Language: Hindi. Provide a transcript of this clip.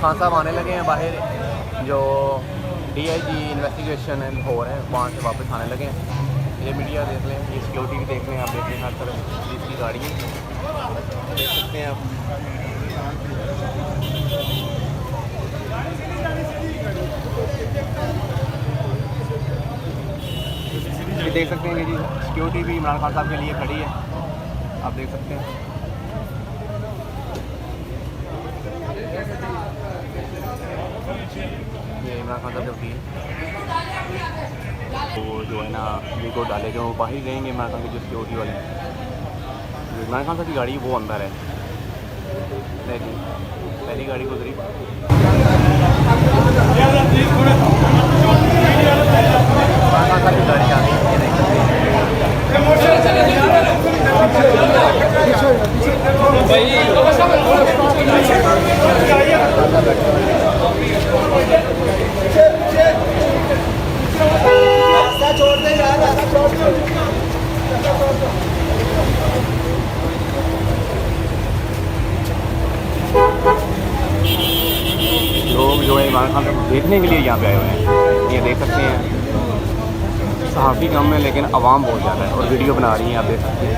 खान साहब आने लगे हैं बाहर, जो DIG इन्वेस्टिगेशन हो रहे हैं वहाँ से वापस आने लगे हैं। ये मीडिया देख लें, ये सिक्योरिटी भी देख लें, आप देख लें हर तरफ पुलिस की गाड़ी है, देख सकते हैं आप। ये देख सकते हैं कि जी सिक्योरिटी भी इमरान खान साहब के लिए खड़ी है, आप देख सकते हैं। ये इमरान खान साहब जो वकील तो जो है ना ये को डालेंगे, वो बाहर रहेंगे इमरान खान के जो सिक्योरिटी वाले हैं। जो इमरान खान साहब की गाड़ी वो अंदर है, लेकिन पहली गाड़ी गुजरी। इमरान खान साहब की गाड़ी आ गई, ये देख सकते हैं। लोग जो है इमरान खान को देखने के लिए यहाँ पे आए हुए हैं, ये देख सकते हैं। सहाफ़ी कम है लेकिन आवाम बहुत ज़्यादा है और वीडियो बना रही हैं, आप देख सकते हैं।